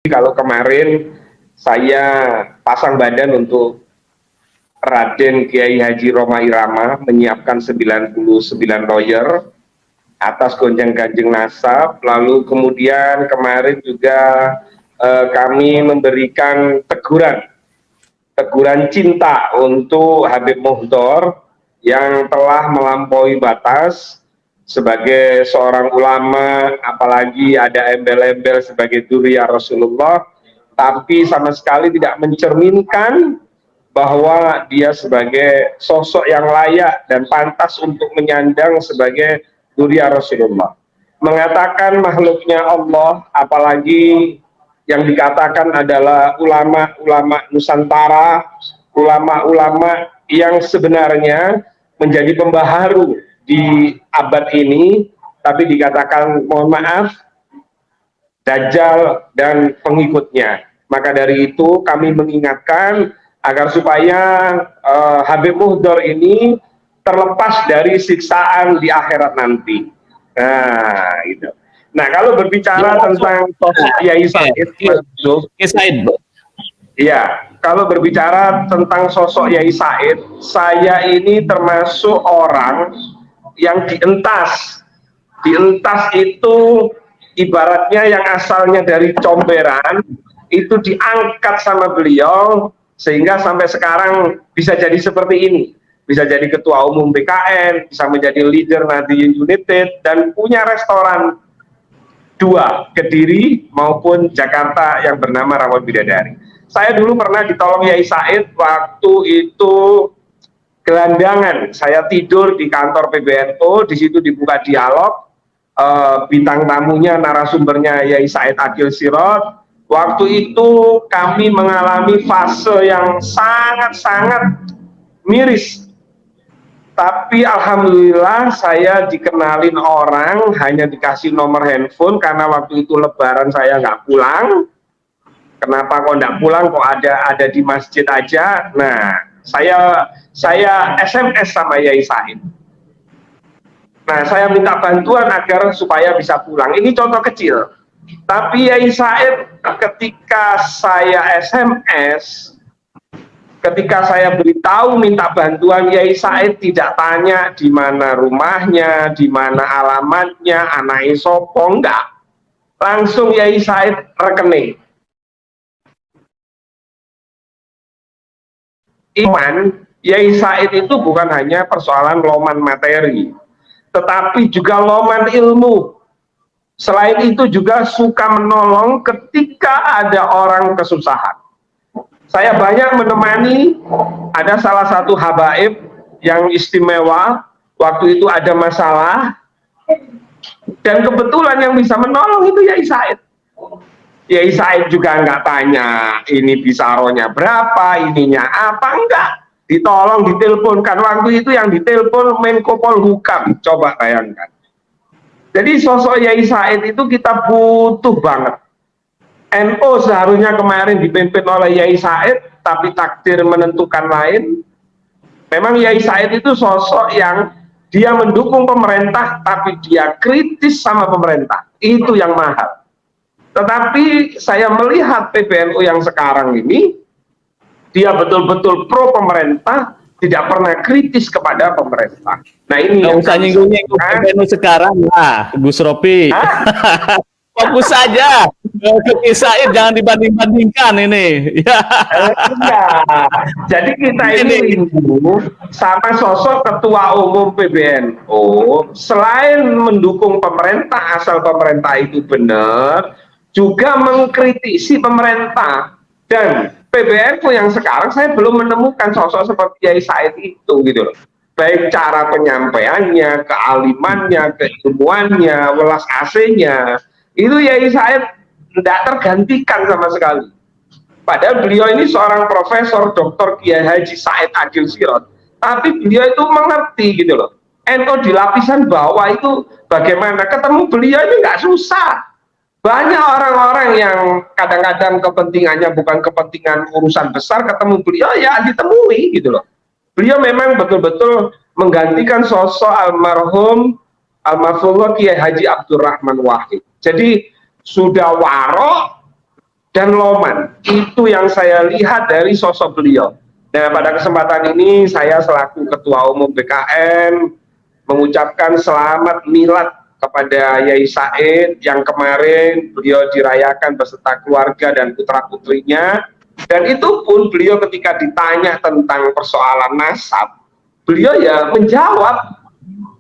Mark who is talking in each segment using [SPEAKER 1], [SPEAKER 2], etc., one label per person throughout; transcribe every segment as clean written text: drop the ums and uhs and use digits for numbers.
[SPEAKER 1] kalau kemarin saya pasang badan untuk Raden Kiai Haji Roma Irama menyiapkan 99 lawyer atas gonjang-ganjing nasab, lalu kemudian kemarin juga kami memberikan teguran cinta untuk Habib Muhdor yang telah melampaui batas sebagai seorang ulama, apalagi ada embel-embel sebagai dzurriyyah Rasulullah, tapi sama sekali tidak mencerminkan bahwa dia sebagai sosok yang layak dan pantas untuk menyandang sebagai dzurriyyah Rasulullah. Mengatakan makhluknya Allah, apalagi yang dikatakan adalah ulama-ulama Nusantara, ulama-ulama yang sebenarnya menjadi pembaharu di abad ini, tapi dikatakan mohon maaf Dajjal dan pengikutnya. Maka dari itu kami mengingatkan agar supaya Habib Muhdor ini terlepas dari siksaan di akhirat nanti. Nah, itu. Nah, kalau berbicara tentang Kiai Said, iya, kalau berbicara tentang sosok Kiai Said, saya ini termasuk orang yang dientas. Dientas itu ibaratnya yang asalnya dari comberan, itu diangkat sama beliau, sehingga sampai sekarang bisa jadi seperti ini. Bisa jadi ketua umum BKN, bisa menjadi leader Nahdliyin United, dan punya restoran 2, Kediri maupun Jakarta yang bernama Rawon Bidadari. Saya dulu pernah ditolong Kiai Said waktu itu gelandangan. Saya tidur di kantor PBNU, di situ dibuka dialog, bintang tamunya, narasumbernya Kiai Said Akil Sirot. Waktu itu kami mengalami fase yang sangat-sangat miris. Tapi alhamdulillah saya dikenalin orang, hanya dikasih nomor handphone karena waktu itu lebaran saya nggak pulang. Kenapa kok nggak pulang, kok ada di masjid aja. Nah, saya SMS sama Kiai Said. Nah, saya minta bantuan agar supaya bisa pulang. Ini contoh kecil. Tapi Kiai Said ketika saya SMS, ketika saya beritahu minta bantuan, Kiai Said tidak tanya di mana rumahnya, di mana alamatnya, anaknya sopo, enggak. Langsung Kiai Said rekening. Iman, Kiai Said itu bukan hanya persoalan loman materi, tetapi juga loman ilmu. Selain itu juga suka menolong ketika ada orang kesusahan. Saya banyak menemani, ada salah satu habaib yang istimewa, waktu itu ada masalah, dan kebetulan yang bisa menolong itu Kiai Said. Kiai Said juga nggak tanya, ini bisaronya berapa, ininya apa, enggak. Ditolong, diteleponkan. Waktu itu yang ditelepon Menko Polhukam, coba bayangkan. Jadi sosok Kiai Said itu kita butuh banget. NU seharusnya kemarin dipimpin oleh Kiai Said, tapi takdir menentukan lain. Memang Kiai Said itu sosok yang dia mendukung pemerintah, tapi dia kritis sama pemerintah. Itu yang mahal. Tetapi saya melihat PBNU yang sekarang ini, dia betul-betul pro pemerintah, tidak pernah kritis kepada pemerintah. Nah ini
[SPEAKER 2] nggak usah nyinggung-nyinggung PBNU sekarang lah, Gus Ropi. Fokus saja ke Kiai Said, jangan dibanding-bandingkan ini. Ya.
[SPEAKER 1] Jadi kita ini rindu sama sosok ketua umum PBNU, selain mendukung pemerintah asal pemerintah itu benar, juga mengkritisi pemerintah. Dan PBNU yang sekarang saya belum menemukan sosok seperti Kiai Said itu gitu loh. Baik cara penyampaiannya, kealimannya, keilmuannya, welas asihnya, itu Kiai Said tidak tergantikan sama sekali. Padahal beliau ini seorang profesor, Dr. Kiai Haji Said Akil Sirot, tapi beliau itu mengerti gitu loh. NU di lapisan bawah itu bagaimana, ketemu beliau ini nggak susah. Banyak orang-orang yang kadang-kadang kepentingannya bukan kepentingan urusan besar, ketemu beliau ya ditemui gitu loh. Beliau memang betul-betul menggantikan sosok almarhum Kiai Haji Abdurrahman Wahid. Jadi sudah warok, dan loman. Itu yang saya lihat dari sosok beliau. Nah, pada kesempatan ini saya selaku Ketua Umum BKN mengucapkan selamat milad kepada Yai Said yang kemarin beliau dirayakan beserta keluarga dan putra-putrinya. Dan itu pun beliau ketika ditanya tentang persoalan nasab, beliau ya menjawab,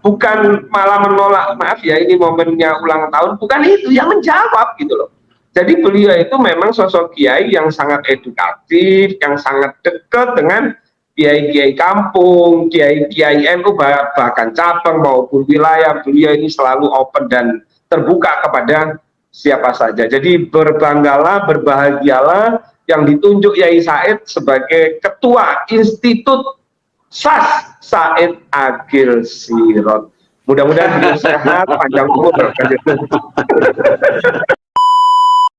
[SPEAKER 1] bukan malah menolak, maaf ya ini momennya ulang tahun, bukan itu, yang menjawab gitu loh. Jadi beliau itu memang sosok kiai yang sangat edukatif, yang sangat dekat dengan kiai-kiai kampung, kiai-kiai NU, bahkan cabang maupun wilayah. Beliau ini selalu open dan terbuka kepada siapa saja. Jadi berbanggalah, berbahagialah yang ditunjuk Yai Said sebagai Ketua Institut SAS Said Agil Sirot. Mudah-mudahan beliau sehat, panjang umur.